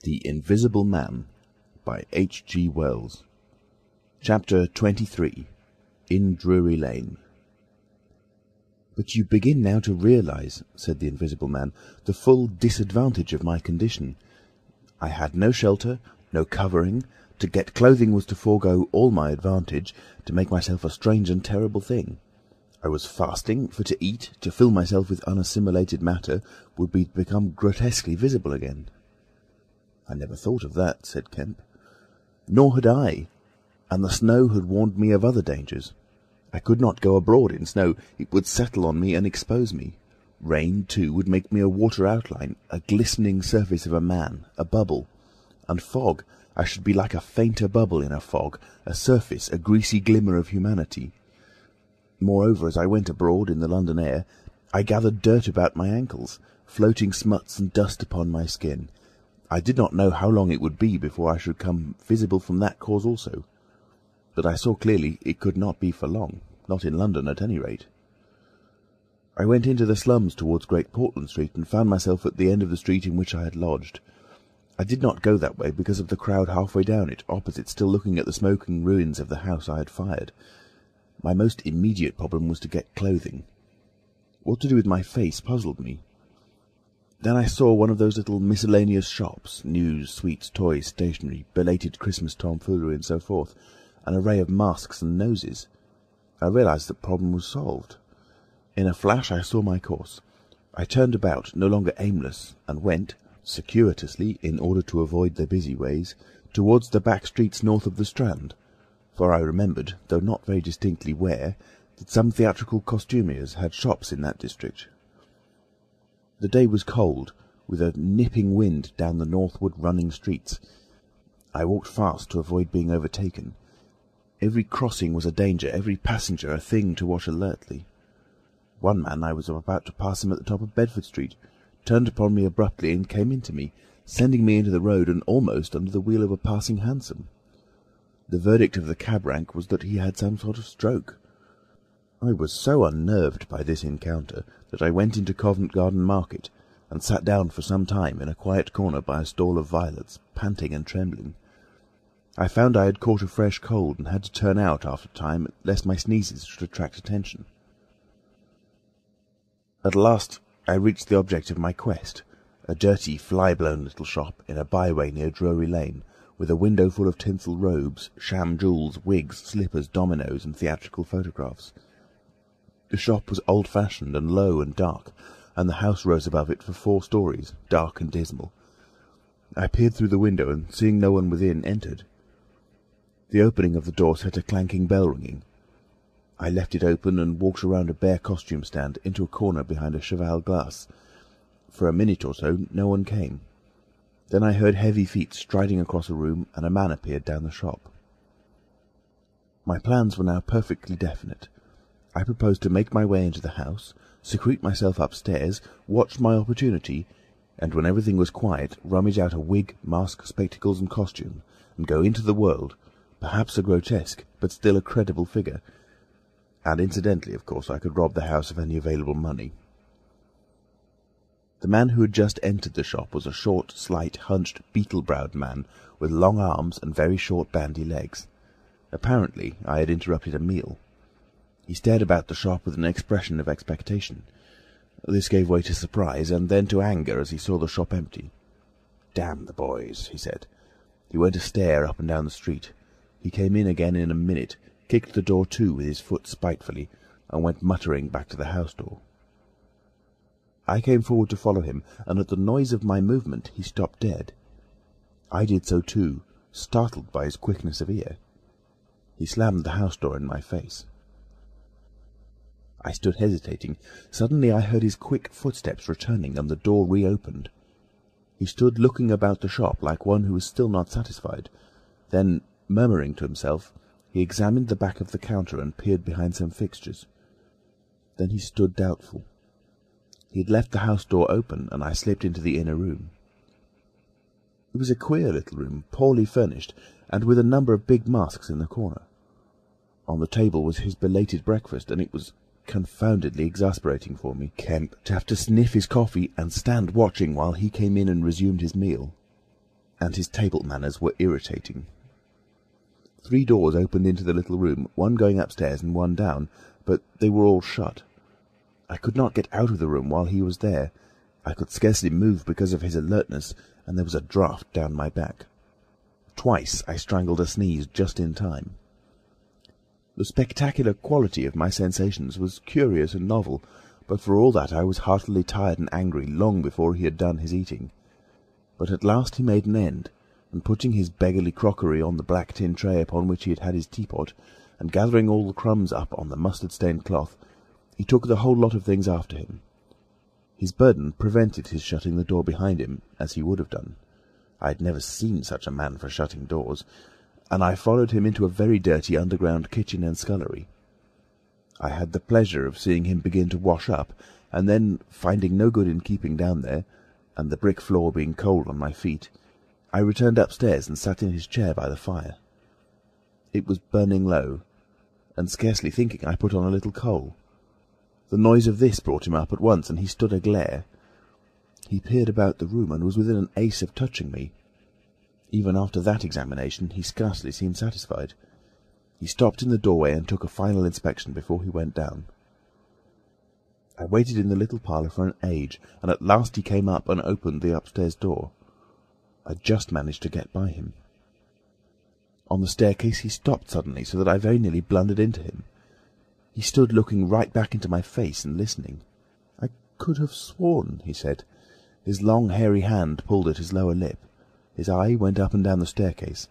The Invisible Man by H.G. Wells. Chapter 23. In Drury Lane. "But you begin now to realise," said the Invisible Man, "the full disadvantage of my condition. I had no shelter, no covering. To get clothing was to forego all my advantage, to make myself a strange and terrible thing. I was fasting, for to eat, to fill myself with unassimilated matter, would be to become grotesquely visible again." "I never thought of that," said Kemp. "Nor had I, and the snow had warned me of other dangers. I could not go abroad in snow, it would settle on me and expose me. Rain, too, would make me a water outline, a glistening surface of a man, a bubble. And fog, I should be like a fainter bubble in a fog, a surface, a greasy glimmer of humanity. Moreover, as I went abroad in the London air, I gathered dirt about my ankles, floating smuts and dust upon my skin. I did not know how long it would be before I should come visible from that cause also. But I saw clearly it could not be for long, not in London at any rate. I went into the slums towards Great Portland Street, and found myself at the end of the street in which I had lodged. I did not go that way because of the crowd halfway down it, opposite, still looking at the smoking ruins of the house I had fired. My most immediate problem was to get clothing. What to do with my face puzzled me. Then I saw one of those little miscellaneous shops, news, sweets, toys, stationery, belated Christmas tomfoolery, and so forth, an array of masks and noses. I realised that problem was solved. In a flash I saw my course. I turned about, no longer aimless, and went, circuitously, in order to avoid the busy ways, towards the back streets north of the Strand, for I remembered, though not very distinctly where, that some theatrical costumiers had shops in that district. The day was cold, with a nipping wind down the northward running streets. I walked fast to avoid being overtaken. Every crossing was a danger, every passenger a thing to watch alertly. One man, I was about to pass him at the top of Bedford Street, turned upon me abruptly and came into me, sending me into the road and almost under the wheel of a passing hansom. The verdict of the cab rank was that he had some sort of stroke. I was so unnerved by this encounter that I went into Covent Garden Market, and sat down for some time in a quiet corner by a stall of violets, panting and trembling. I found I had caught a fresh cold, and had to turn out after a time, lest my sneezes should attract attention. At last I reached the object of my quest, a dirty, fly-blown little shop in a byway near Drury Lane, with a window full of tinsel robes, sham jewels, wigs, slippers, dominoes, and theatrical photographs. The shop was old-fashioned and low and dark, and the house rose above it for 4 stories, dark and dismal. I peered through the window, and seeing no one within, entered. The opening of the door set a clanking bell ringing. I left it open and walked around a bare costume stand into a corner behind a cheval glass. For a minute or so no one came. Then I heard heavy feet striding across a room, and a man appeared down the shop. My plans were now perfectly definite. I proposed to make my way into the house, secrete myself upstairs, watch my opportunity, and when everything was quiet, rummage out a wig, mask, spectacles, and costume, and go into the world, perhaps a grotesque, but still a credible figure. And incidentally, of course, I could rob the house of any available money. The man who had just entered the shop was a short, slight, hunched, beetle-browed man, with long arms and very short bandy legs. Apparently I had interrupted a meal. He stared about the shop with an expression of expectation. This gave way to surprise, and then to anger as he saw the shop empty. "Damn the boys," he said. He went a stare up and down the street. He came in again in a minute, kicked the door to with his foot spitefully, and went muttering back to the house door. I came forward to follow him, and at the noise of my movement he stopped dead. I did so too, startled by his quickness of ear. He slammed the house door in my face. I stood hesitating. Suddenly I heard his quick footsteps returning, and the door reopened. He stood looking about the shop like one who was still not satisfied. Then, murmuring to himself, he examined the back of the counter and peered behind some fixtures. Then he stood doubtful. He had left the house door open, and I slipped into the inner room. It was a queer little room, poorly furnished, and with a number of big masks in the corner. On the table was his belated breakfast, and it was confoundedly exasperating for me, Kemp, to have to sniff his coffee and stand watching while he came in and resumed his meal. and his table manners were irritating. 3 doors opened into the little room, one going upstairs and one down, but they were all shut. I could not get out of the room while he was there. I could scarcely move because of his alertness, and there was a draught down my back. Twice I strangled a sneeze just in time. The spectacular quality of my sensations was curious and novel, but for all that I was heartily tired and angry long before he had done his eating. But at last he made an end, and putting his beggarly crockery on the black tin tray upon which he had had his teapot, and gathering all the crumbs up on the mustard-stained cloth, he took the whole lot of things after him. His burden prevented his shutting the door behind him, as he would have done. I had never seen such a man for shutting doors, and I followed him into a very dirty underground kitchen and scullery. I had the pleasure of seeing him begin to wash up, and then, finding no good in keeping down there, and the brick floor being cold on my feet, I returned upstairs and sat in his chair by the fire. It was burning low, and scarcely thinking I put on a little coal. The noise of this brought him up at once, and he stood aglare. He peered about the room, and was within an ace of touching me. Even after that examination, he scarcely seemed satisfied. He stopped in the doorway and took a final inspection before he went down. I waited in the little parlour for an age, and at last he came up and opened the upstairs door. I just managed to get by him. On the staircase he stopped suddenly, so that I very nearly blundered into him. He stood looking right back into my face and listening. "I could have sworn," he said. His long hairy hand pulled at his lower lip. His eye went up and down the staircase.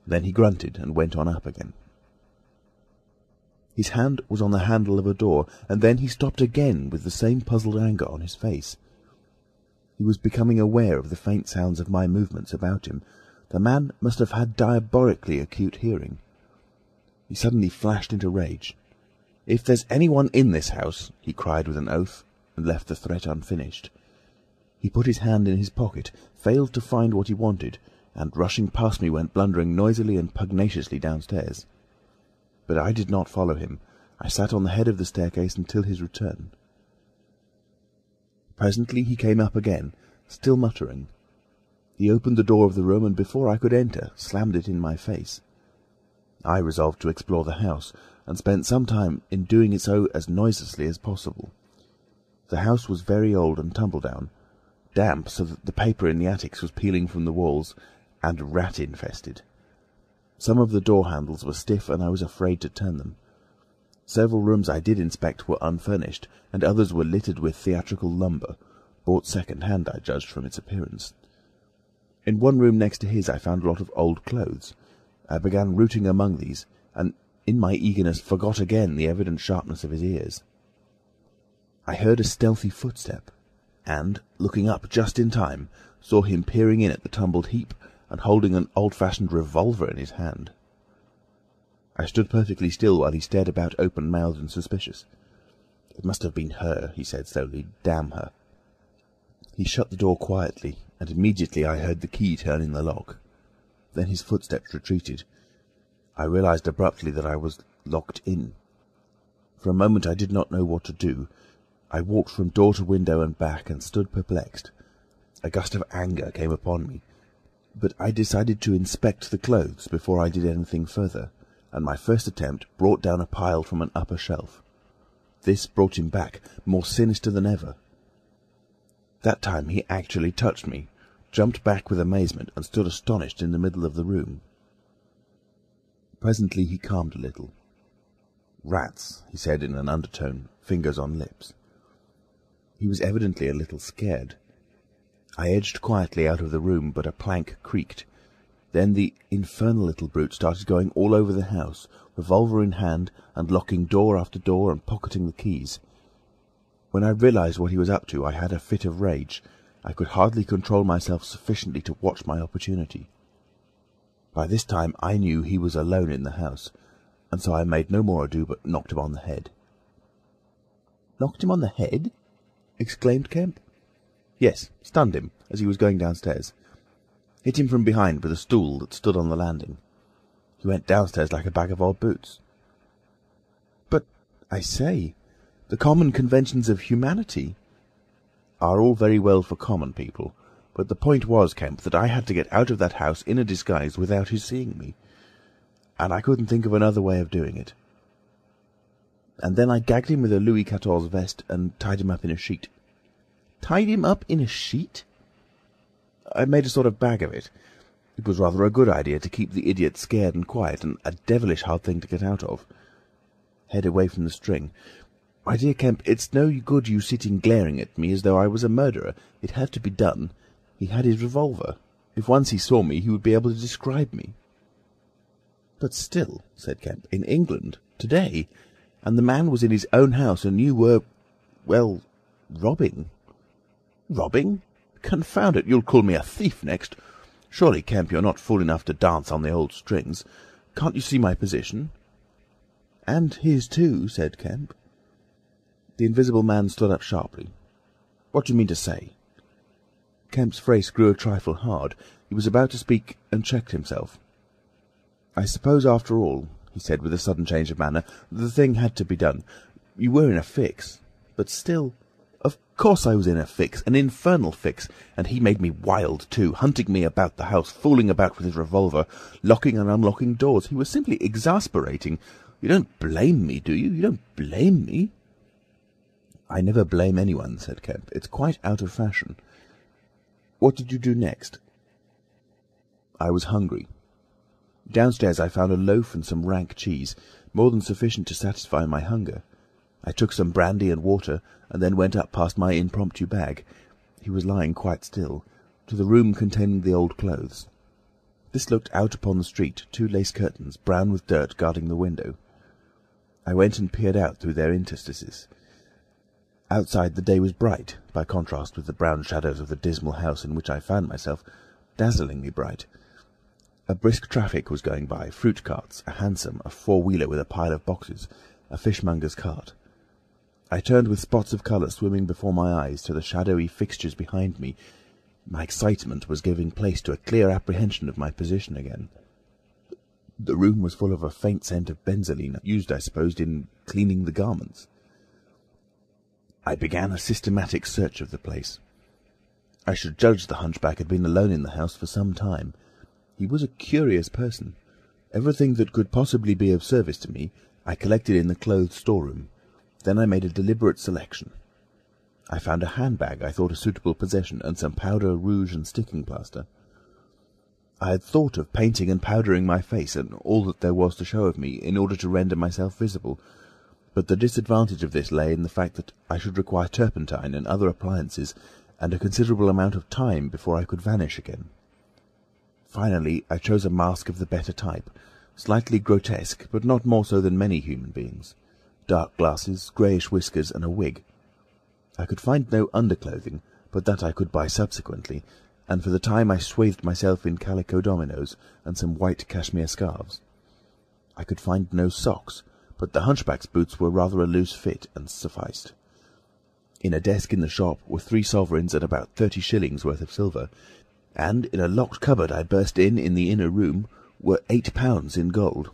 Then he grunted and went on up again. His hand was on the handle of a door, and then he stopped again with the same puzzled anger on his face. He was becoming aware of the faint sounds of my movements about him. The man must have had diabolically acute hearing. He suddenly flashed into rage. "If there's anyone in this house," he cried with an oath, and left the threat unfinished. He put his hand in his pocket, failed to find what he wanted, and rushing past me went blundering noisily and pugnaciously downstairs. But I did not follow him. I sat on the head of the staircase until his return. Presently he came up again, still muttering. He opened the door of the room, and before I could enter, slammed it in my face. I resolved to explore the house, and spent some time in doing so as noiselessly as possible. The house was very old and tumble-down, damp so that the paper in the attics was peeling from the walls, and rat-infested. Some of the door handles were stiff, and I was afraid to turn them. Several rooms I did inspect were unfurnished, and others were littered with theatrical lumber, bought second-hand, I judged from its appearance. In one room next to his I found a lot of old clothes. I began rooting among these, and in my eagerness forgot again the evident sharpness of his ears. I heard a stealthy footstep, and, looking up just in time, saw him peering in at the tumbled heap, and holding an old-fashioned revolver in his hand. I stood perfectly still while he stared about open-mouthed and suspicious. "It must have been her," he said slowly. "Damn her." He shut the door quietly, and immediately I heard the key turn in the lock. Then his footsteps retreated. I realized abruptly that I was locked in. For a moment I did not know what to do. I walked from door to window and back, and stood perplexed. A gust of anger came upon me, but I decided to inspect the clothes before I did anything further, and my first attempt brought down a pile from an upper shelf. This brought him back, more sinister than ever. That time he actually touched me, jumped back with amazement, and stood astonished in the middle of the room. Presently he calmed a little. "Rats," he said in an undertone, fingers on lips. He was evidently a little scared. I edged quietly out of the room, but a plank creaked. Then the infernal little brute started going all over the house, revolver in hand, and locking door after door and pocketing the keys. When I realized what he was up to, I had a fit of rage. I could hardly control myself sufficiently to watch my opportunity. By this time I knew he was alone in the house, and so I made no more ado but knocked him on the head. "Knocked him on the head?" exclaimed Kemp. "Yes, stunned him as he was going downstairs. Hit him from behind with a stool that stood on the landing. He went downstairs like a bag of old boots." "But, I say, the common conventions of humanity—" "Are all very well for common people, But the point was, Kemp, that I had to get out of that house in a disguise without his seeing me. And I couldn't think of another way of doing it. And then I gagged him with a Louis XIV vest and tied him up in a sheet." "Tied him up in a sheet?" "I made a sort of bag of it. It was rather a good idea to keep the idiot scared and quiet, and a devilish hard thing to get out of. Head away from the string. My dear Kemp, it's no good you sitting glaring at me as though I was a murderer. It had to be done. He had his revolver. If once he saw me, he would be able to describe me." "But still," said Kemp, "in England, today, and the man was in his own house, and you were, well, robbing." "Robbing? Confound it, you'll call me a thief next. Surely, Kemp, you're not fool enough to dance on the old strings. Can't you see my position?" "And his too," said Kemp. The Invisible Man stood up sharply. "What do you mean to say?" Kemp's face grew a trifle hard. He was about to speak and checked himself. "I suppose, after all," he said with a sudden change of manner, "the thing had to be done. You were in a fix. But still—" "Of course I was in a fix, an infernal fix, and he made me wild too, hunting me about the house, fooling about with his revolver, locking and unlocking doors. He was simply exasperating. You don't blame me, do you? You don't blame me?" "I never blame anyone," said Kemp. "It's quite out of fashion. What did you do next?" "I was hungry. Downstairs I found a loaf and some rank cheese, more than sufficient to satisfy my hunger. I took some brandy and water, and then went up past my impromptu bag— he was lying quite still— to the room containing the old clothes. This looked out upon the street, 2 lace curtains, brown with dirt, guarding the window. I went and peered out through their interstices. Outside the day was bright, by contrast with the brown shadows of the dismal house in which I found myself, dazzlingly bright. A brisk traffic was going by, fruit carts, a hansom, a 4-wheeler with a pile of boxes, a fishmonger's cart. I turned with spots of colour swimming before my eyes to the shadowy fixtures behind me. My excitement was giving place to a clear apprehension of my position again. The room was full of a faint scent of benzoline, used, I supposed, in cleaning the garments. I began a systematic search of the place. I should judge the hunchback had been alone in the house for some time. He was a curious person. Everything that could possibly be of service to me I collected in the clothes storeroom. Then I made a deliberate selection. I found a handbag I thought a suitable possession, and some powder, rouge, and sticking plaster. I had thought of painting and powdering my face and all that there was to show of me, in order to render myself visible, but the disadvantage of this lay in the fact that I should require turpentine and other appliances, and a considerable amount of time before I could vanish again. Finally, I chose a mask of the better type, slightly grotesque, but not more so than many human beings. Dark glasses, greyish whiskers, and a wig. I could find no underclothing, but that I could buy subsequently, and for the time I swathed myself in calico dominoes and some white cashmere scarves. I could find no socks, but the hunchback's boots were rather a loose fit, and sufficed. In a desk in the shop were 3 sovereigns and about 30 shillings worth of silver, and in a locked cupboard I burst in the inner room were £8 in gold.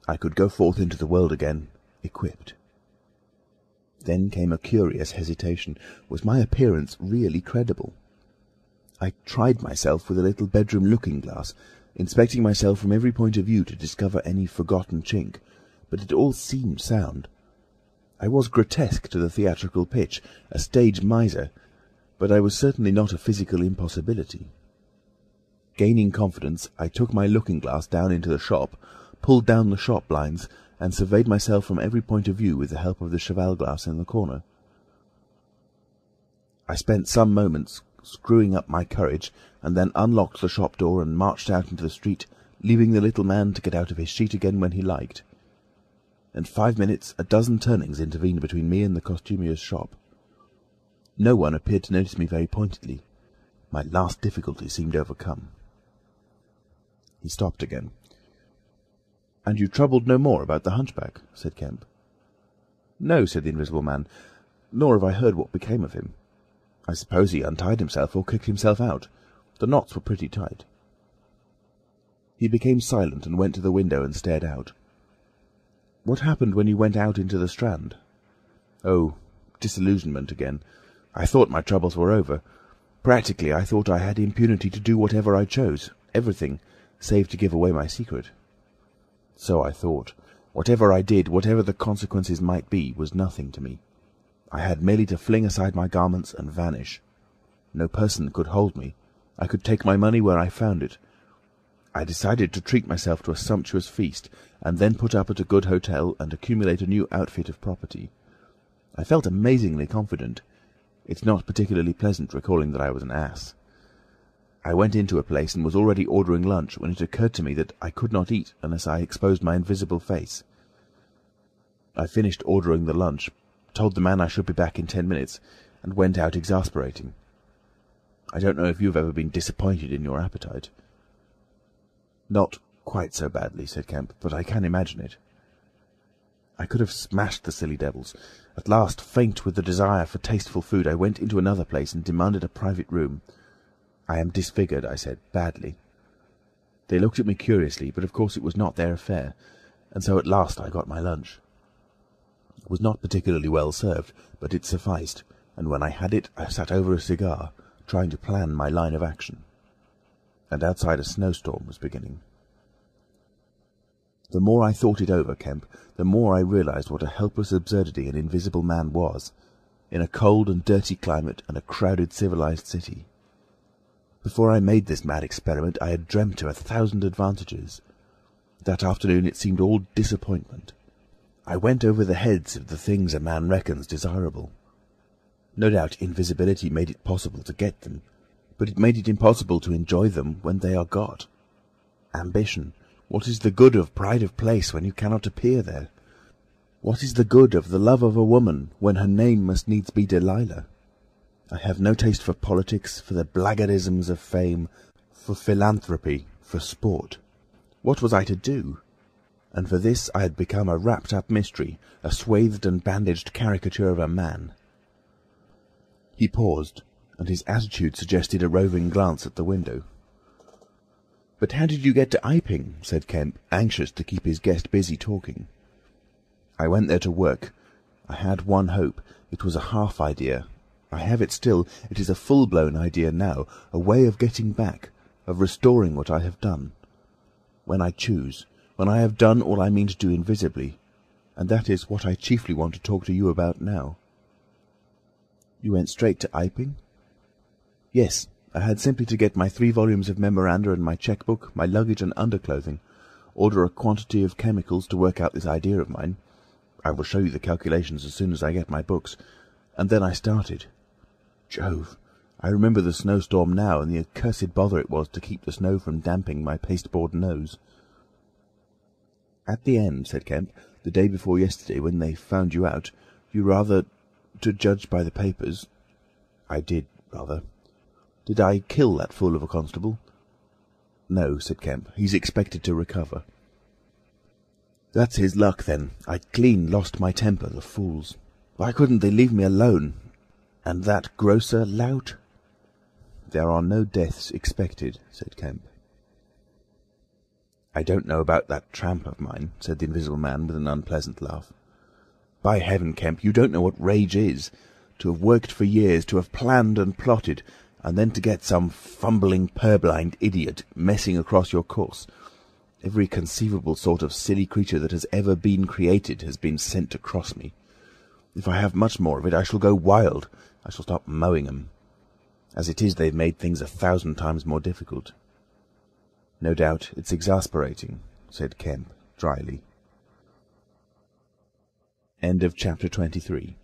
I could go forth into the world again, equipped. Then came a curious hesitation. Was my appearance really credible? I tried myself with a little bedroom looking-glass, inspecting myself from every point of view to discover any forgotten chink, but it all seemed sound. I was grotesque to the theatrical pitch, a stage miser, but I was certainly not a physical impossibility. Gaining confidence, I took my looking-glass down into the shop, pulled down the shop blinds, and surveyed myself from every point of view with the help of the cheval glass in the corner. I spent some moments screwing up my courage, and then unlocked the shop door and marched out into the street, leaving the little man to get out of his sheet again when he liked. In 5 minutes, a dozen turnings intervened between me and the costumier's shop. No one appeared to notice me very pointedly. My last difficulty seemed overcome. He stopped again. "And you troubled no more about the hunchback?" said Kemp. "No," said the Invisible Man, "nor have I heard what became of him. I suppose he untied himself or kicked himself out. The knots were pretty tight." He became silent and went to the window and stared out. "What happened when you went out into the Strand?" "Oh, disillusionment again. I thought my troubles were over. Practically, I thought I had impunity to do whatever I chose, everything, save to give away my secret. So I thought. Whatever I did, whatever the consequences might be, was nothing to me. I had merely to fling aside my garments and vanish. No person could hold me. I could take my money where I found it. I decided to treat myself to a sumptuous feast, and then put up at a good hotel and accumulate a new outfit of property. I felt amazingly confident. It's not particularly pleasant recalling that I was an ass. I went into a place and was already ordering lunch when it occurred to me that I could not eat unless I exposed my invisible face. I finished ordering the lunch, told the man I should be back in 10 minutes, and went out exasperating. I don't know if you've ever been disappointed in your appetite. Not quite so badly, said Kemp, but I can imagine it. I could have smashed the silly devils. At last, faint with the desire for tasteful food, I went into another place and demanded a private room. I am disfigured, I said, badly. They looked at me curiously, but of course it was not their affair, and so at last I got my lunch. It was not particularly well served, but it sufficed, and when I had it, I sat over a cigar, trying to plan my line of action. And outside a snowstorm was beginning. The more I thought it over, Kemp, the more I realized what a helpless absurdity an invisible man was, in a cold and dirty climate and a crowded civilized city. Before I made this mad experiment, I had dreamt of 1,000 advantages. That afternoon it seemed all disappointment. I went over the heads of the things a man reckons desirable. No doubt invisibility made it possible to get them, but it made it impossible to enjoy them when they are got. Ambition. What is the good of pride of place when you cannot appear there? What is the good of the love of a woman when her name must needs be Delilah? I have no taste for politics, for the blackguardisms of fame, for philanthropy, for sport. What was I to do? And for this I had become a wrapped-up mystery, a swathed and bandaged caricature of a man. He paused, and his attitude suggested a roving glance at the window. "But how did you get to Iping?" said Kemp, anxious to keep his guest busy talking. "I went there to work. I had one hope. It was a half idea. I have it still. It is a full-blown idea now, a way of getting back, of restoring what I have done. When I choose, when I have done all I mean to do invisibly, and that is what I chiefly want to talk to you about now." "You went straight to Iping?" "Yes. I had simply to get my 3 volumes of memoranda and my cheque-book, my luggage and underclothing, order a quantity of chemicals to work out this idea of mine. I will show you the calculations as soon as I get my books. And then I started. Jove! I remember the snowstorm now, and the accursed bother it was to keep the snow from damping my pasteboard nose." "At the end," said Kemp, "the day before yesterday, when they found you out, you rather, to judge by the papers—" "I did, rather. Did I kill that fool of a constable?" "No," said Kemp. "He's expected to recover." "That's his luck, then. I clean lost my temper, the fools. Why couldn't they leave me alone? And that grocer lout?" "There are no deaths expected," said Kemp. "I don't know about that tramp of mine," said the Invisible Man with an unpleasant laugh. "By heaven, Kemp, you don't know what rage is. To have worked for years, to have planned and plotted, and then to get some fumbling, purblind idiot messing across your course. Every conceivable sort of silly creature that has ever been created has been sent to cross me. If I have much more of it, I shall go wild. I shall stop mowing 'em. As it is, they've made things 1,000 times more difficult." "No doubt it's exasperating," said Kemp, dryly. End of chapter 23.